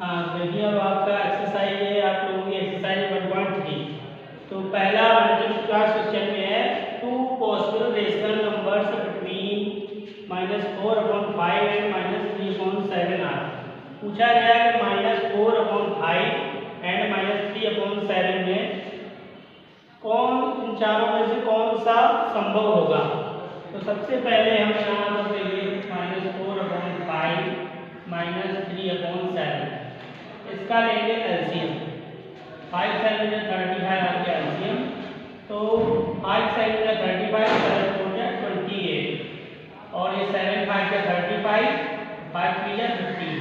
हाँ, देखिए अब आपका एक्सरसाइज है, आप लोगों की एक्सरसाइज 1.3। तो पहला मल्टीपल चॉइस क्वेश्चन में है two possible rational numbers between -4/5 and -3/7 are. पूछा गया है कि -4/5 एंड -3/7 में कौन इन चारों में से कौन सा संभव होगा। तो सबसे पहले हम यहाँ पर देखिए -4/5 -3/7 इसका लेंगे एलसीएम। 5 7 35 आपके एलसीएम। तो 5 7 35 7 4 28 और ये 7 5 35 5 3 15।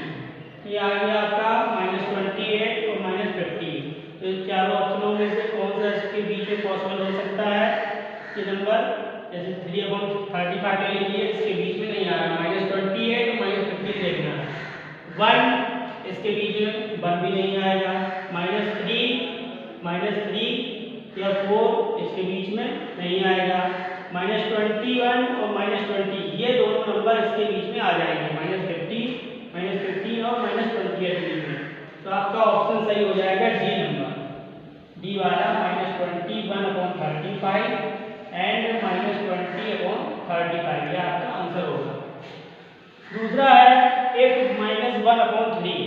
तो ये आ गया आपका -28 और -15। तो इन चारों ऑप्शनों में से कौन सा इसके बीच में पॉसिबल हो सकता है। ये नंबर जैसे 3/35 ले लीजिए, इसके बीच में नहीं आ रहा, -28 और -15 देखना। 1 इसके बीच में 1 भी नहीं आएगा। -3 या 4 इसके बीच में नहीं आएगा। -21 और -20 ये दोनों नंबर इसके बीच में आ जाएंगे, -15 और -20 के बीच में। तो आपका ऑप्शन सही हो जाएगा डी नंबर, डी वाला -21/35 एंड -20/35 ये आपका आंसर होगा। दूसरा है if -1/3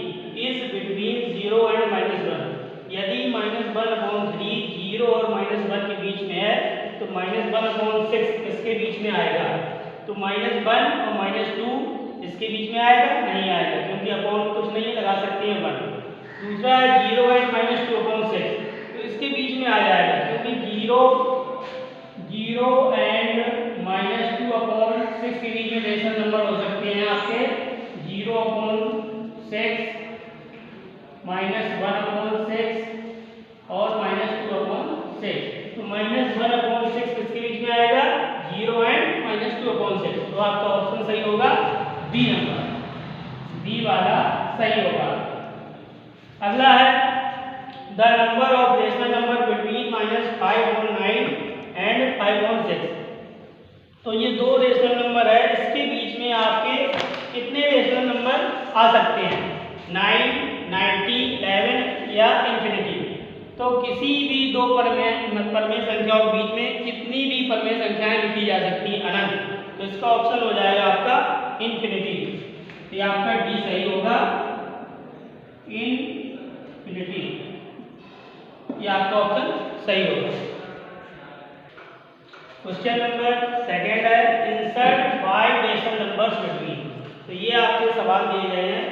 is between 0 and -1। यदि -1/3 0 और -1 के बीच में है तो -1/6 इसके बीच में आएगा। तो -1 और -2 इसके बीच में आएगा, नहीं आएगा, क्योंकि अपॉन कुछ नहीं लगा सकते हैं 1। दूसरा है 0 एंड -2/6, तो इसके बीच में आ जाएगा, क्योंकि 0 एंड -2/6 के बीच में रेशनल नंबर हो सकते हैं आपके 0/6 -1/6 और -2/6। तो -1/6 किसके बीच में आएगा, 0 एंड -2/6। तो आपका ऑप्शन सही होगा बी नंबर, बी वाला सही होगा। अगला है the number of rational number between -5/9 and 5/6। तो ये दो रेशनल नंबर है, इसके बीच में आपके कितने रेशनल नंबर आ सकते हैं, 9, 90, 11 या इंफिनिटी। तो किसी भी दो परमेय संख्याओं के बीच में कितनी भी परमेय संख्याएं लिखी जा सकती हैं, अनंत। तो इसका ऑप्शन हो जाएगा आपका इंफिनिटी। तो ये आपका डी सही होगा, इंफिनिटी, ये आपका ऑप्शन सही होगा। क्वेश्चन नंबर सेकंड है इंसर्ट 5 रेशनल नंबर्स बिटवीन। तो ये आपके सवाल दिए गए हैं,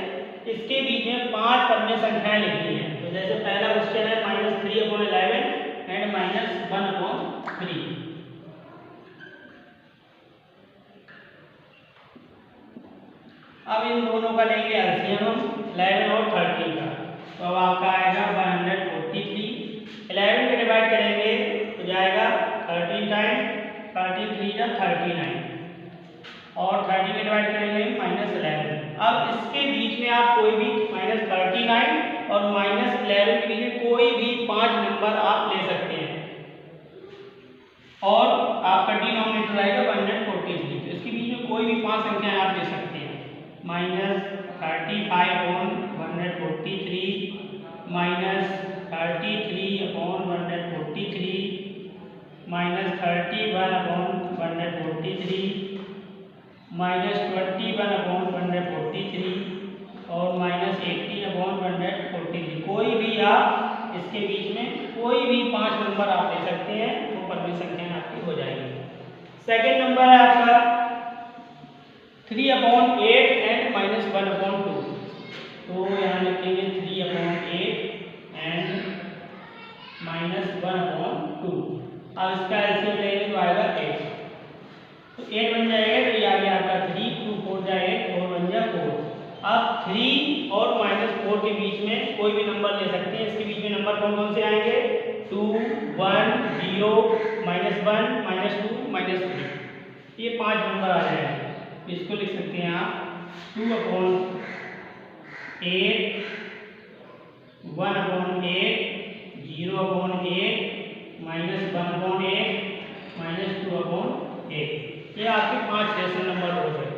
इसके बीच में 5 परमेय संख्याएं लिखनी है। तो जैसे पहला क्वेश्चन है -3/11 एंड -1/3। अब इन दोनों का लेंगे एलसीएम हम 11 और 13 का। तो अब आपका आएगा 143। 11 के डिवाइड करेंगे तो जाएगा 13 टाइम, 13 3 जा 39 और 30 में डिवाइड करेंगे -11। अब इसके बीच में आप कोई भी -39 और -11 के बीच में कोई भी 5 नंबर आप ले सकते हैं और आपका डिनोमिनेटर आएगा 143। तो इसके बीच में कोई भी 5 संख्याएं आप ले सकते हैं, -35/143, -33/143, -31/143, -21/143 और -18/143। कोई भी आप इसके बीच में कोई भी 5 नंबर आप ले सकते हैं, वो परमेय संख्याएं आपकी हो जाएगी। सेकंड नंबर है आपका 3/8 एंड -1/2। तो यहाँ लिखेंगे 3/8 एंड -1/2। अब इसका एलसीएम लेंगे तो आएगा 8। तो 8 बन जाएगा, तो ये आ गया आपका 3, 2 4 जा 8, 4 1 जा 4। अब 3 और -4 के बीच में कोई भी नंबर ले सकते हैं। इसके बीच में नंबर कौन कौन से आएंगे, 2 1 0 -1 -2 -3। ये 5 नंबर आ जाएंगे। इसको लिख सकते हैं आप 2/8, 1/8, 0/8, -1/8, -2/8। ये आपके 5 रेशनल नंबर हो गए।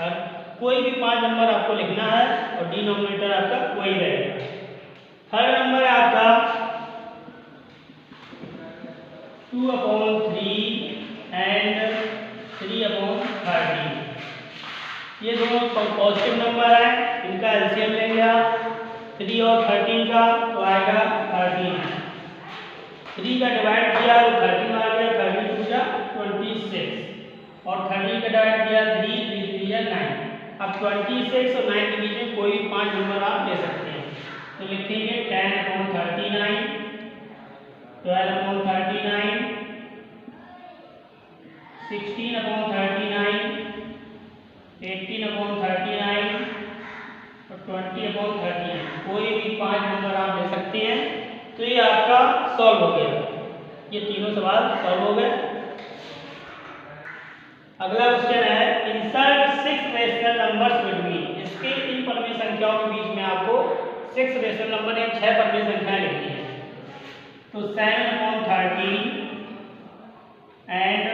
अब कोई भी 5 नंबर आपको लिखना है और डिनोमिनेटर आपका वही रहेगा। थर्ड नंबर है आपका 2/3 एंड 3/13। ये दोनों पॉजिटिव नंबर है, इनका एलसीएम लेंगे आप 3 और 13 का तो आएगा 13। 3 का डिवाइड किया तो 13 आ गया, 32 जा 26 और 13 का डिवाइड किया 3 3 जा 9। अब 26 और 9 के बीच में कोई भी 5 नंबर आप ले सकते हैं, तो लिखेंगे 10/39, 12/39, 16/39, 18/39 और 20/39। कोई भी 5 नंबर आप ले सकते हैं। तो ये आपका सॉल्व हो गया, ये तीनों सवाल सॉल्व हो गए। अगला क्वेश्चन है इंसर्ट 6 रेशनल नंबर्स बिटवीन। इसके इन परमेय संख्याओं के बीच में आपको 6 रेशनल नंबर या 6 परमेय संख्याएं लिखनी है। तो 7/13 एंड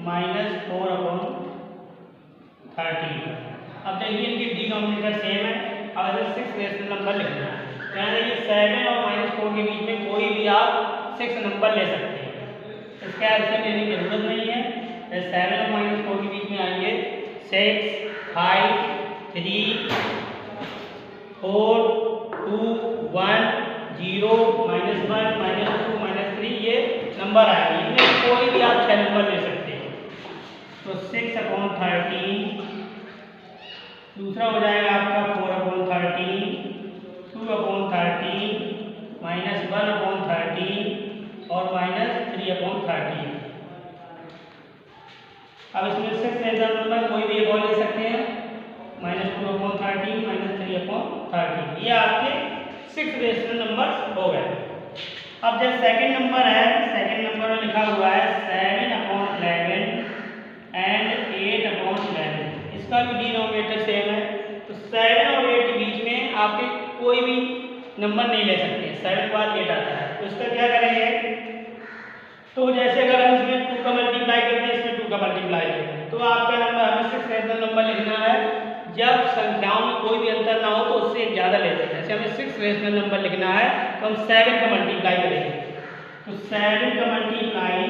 -4/13। अब देखिए इनके डिनोमिनेटर सेम है, अगर 6 रेशनल नंबर लिखना है तो यहाँ देखिए 7 और -4 के बीच में कोई भी आप 6 नंबर ले सकते हैं, इसका एलसीएम लेने की जरूरत नहीं है। 7 और -4 के बीच में आएंगे 6, 5, 3, 4, 2, 1, 0, -1, -2, -3 ये नंबर आएंगे, इनमें कोई भी आप 6 नंबर ले सकते हैं। तो 6/13, दूसरा हो जाएगा आपका 4/13, 2/13, -1/13 और -3/13। अब इसमें 6 रेशनल नंबर कोई भी एक और ले सकते हैं, -2/13, -3/13। ये आपके 6 रेशनल नंबर हो गए। अब जब सेकंड नंबर है, सेकंड नंबर में लिखा हुआ है 7/11 एंड 8/11। इसका भी डिनोमिनेटर सेम है, तो 7 और 8 के बीच में आपके कोई भी नंबर नहीं ले सकते। 7 के बाद 8 आता है, तो इसका क्या करेंगे, तो जैसे अगर हम इसमें 2 का मल्टीप्लाई करते हैं, इसमें 2 का मल्टीप्लाई करते हैं, तो आपका नंबर हमें 6 रेशनल नंबर लिखना है। जब संख्याओं में कोई भी अंतर ना हो तो उससे एक ज़्यादा लेते हैं। जैसे हमें 6 रेशनल नंबर लिखना है तो हम 7 का मल्टीप्लाई करेंगे, तो 7 का मल्टीप्लाई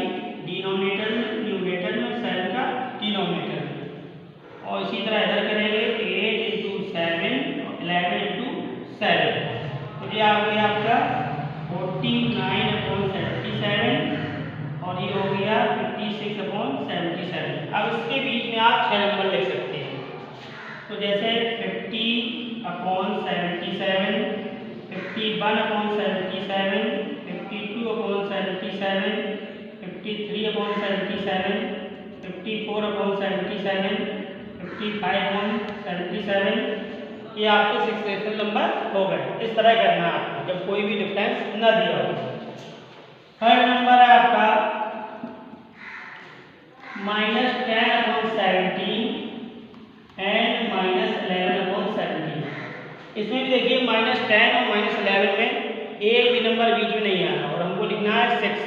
डिनोमिनेटर में, न्यूमरेटर में, 7 का डिनोमिनेटर में, और इसी तरह इधर करेंगे 8 × 7 और 11 × 7। तो ये आ गया आपका 49/77 और ये हो गया 56/77। अब इसके बीच में आप 6 नंबर लिख सकते हैं, तो जैसे 50/77, 51/77, 52/77, 53/77, 54/77, 55/77। ये आपके 6 रेशनल नंबर हो गए। इस तरह करना है आपको जब कोई भी डिफरेंस ना दिया हो। थर्ड नंबर है आपका -10/17 एंड -11/17। इसमें भी देखिए -10 और -11 में एक भी नंबर बीच में नहीं आना और हमको लिखना है 6।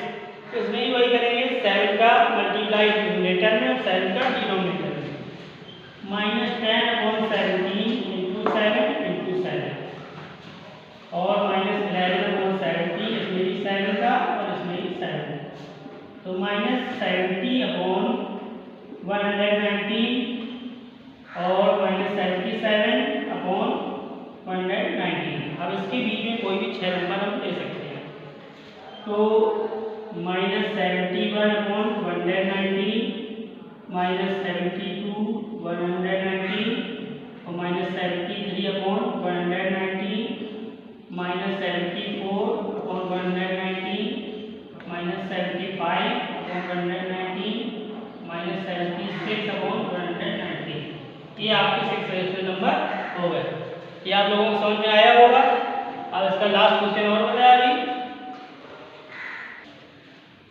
तो इसमें भी वही करेंगे, 7 का मल्टीप्लाई न्यूमरेटर में और 7 का डिनोमिनेटर में। -10/17 × 7 × 7 और -11/17, इसमें भी 7 का और इसमें भी 7। तो -70/119 और -77/119। अब इसके बीच में कोई भी 6 नंबर हम ले सकते हैं, तो -71/119, -72/119 और -73/119, -74/119, -75/119, -76/119। ये आपके 6 रेशनल नंबर हो गए। ये आप लोगों को समझ में आया होगा। अब इसका लास्ट क्वेश्चन और बताया अभी।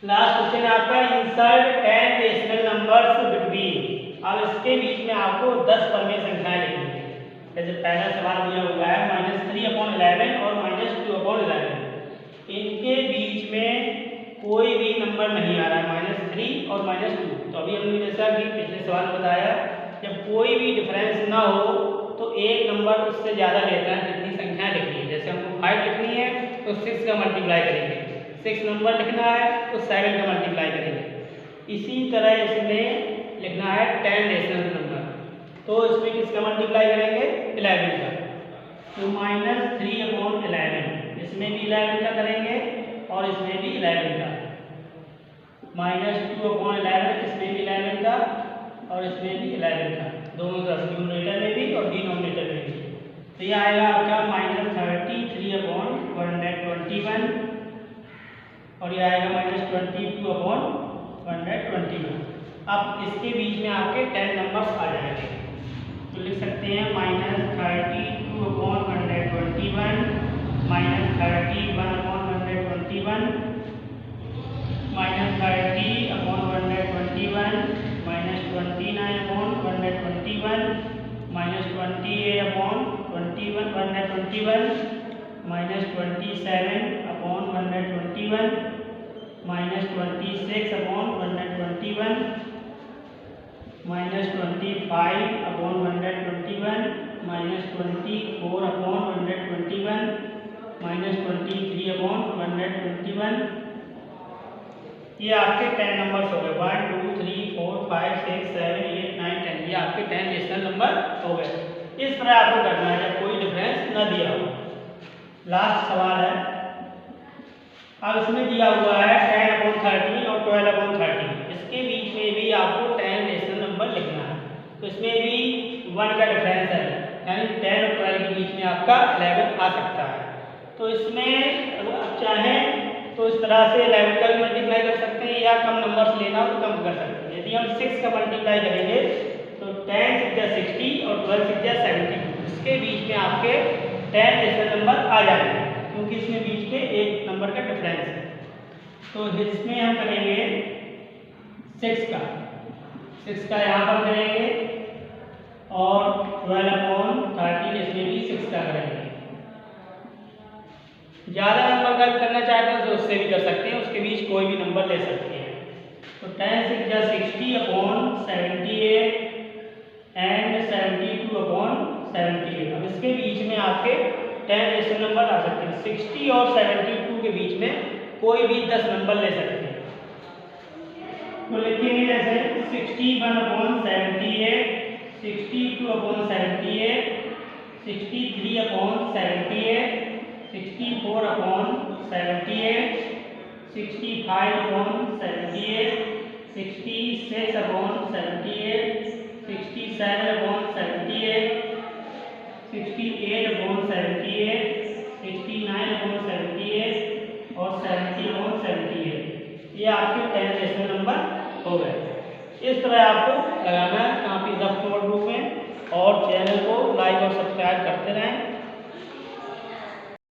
लास्ट क्वेश्चन है आपका इंसर्ट 10 रेशनल नंबर्स बिटवीन। अब इसके बीच में आपको 10 परमेय संख्याएं लिखनी है। जैसे पहला सवाल दिया हुआ है -3/11 और -2/11। इनके बीच में कोई भी नंबर नहीं आ रहा है, -3 और -2। तो अभी हमने जैसा कि पिछले सवाल में बताया, जब कोई भी डिफरेंस ना हो तो एक नंबर उससे ज़्यादा लेता है जितनी संख्या लिखनी है। जैसे हमको 5 लिखनी है तो 6 का मल्टीप्लाई करेंगे, 6 नंबर लिखना है तो 7 का मल्टीप्लाई करेंगे। इसी तरह इसमें लिखना है 10 रेशनल नंबर, तो इसमें किसका मल्टीप्लाई करेंगे? 11 का। तो -3/11, इसमें भी 11 का करेंगे और इसमें भी 11 का। -2/11, इसमें भी 11 का और इसमें भी 11 का, दोनों तरफ न्यूमरेटर में भी और डिनोमिनेटर में भी। तो ये आएगा आपका -33/121 और ये आएगा -22/121। अब इसके बीच में आपके 10 नंबर्स आ जाएंगे, तो लिख सकते हैं -32/121, -31/121, -30/121, -29/121, -28/121, -27/121, -26/121, -25/121, -24/121, -23/121। ये आपके 10 नंबर्स हो गए। 1 2 3 4 5 6 7 8 9 10, ये आपके 10 रेशनल नंबर हो गए। इस तरह आपको करना है जब कोई डिफरेंस न दिया हो। लास्ट सवाल है, अब इसमें दिया हुआ है 10/13 और 12/13, इसके बीच में भी आपको 10 रेशनल नंबर लिखना है। तो इसमें भी 1 का डिफरेंस है, यानी 10 और 12 के बीच में आपका 11 आ सकता है। तो इसमें अगर आप चाहें तो इस तरह से 11 का भी मल्टीप्लाई कर सकते हैं, या कम नंबर्स लेना हो तो कम कर सकते हैं। यदि हम 6 का मल्टीप्लाई करेंगे तो 10 6 जा 60 और 12 6 जा 72, इसके बीच में आपके 10 रेशनल नंबर आ जाएंगे, क्योंकि इसमें बीच में एक नंबर का डिफरेंस है। तो इसमें हम करेंगे 6 का यहाँ पर करेंगे और 12/13 इसमें भी 6 का करेंगे। ज़्यादा नंबर का करना चाहते हैं तो उससे भी कर सकते हैं, उसके बीच कोई भी नंबर ले सकते हैं। तो 10 6 जा 60/78 एंड 72/78। अब इसके बीच में आपके 10 रेशनल नंबर आ सकते हैं। 60 और 72 के बीच में कोई भी 10 नंबर ले सकते हैं। तो लिखेंगे जैसे 61/78, 62/78, 63/78, 64/78, 65/78, 66/78, 67/78, 68/78, 69/78 और 70/78। ये आपके 10 रेशनल नंबर हो गए। इस तरह आपको लगाना है कापी रफ नोटबुक में, और चैनल को लाइक और सब्सक्राइब करते रहें।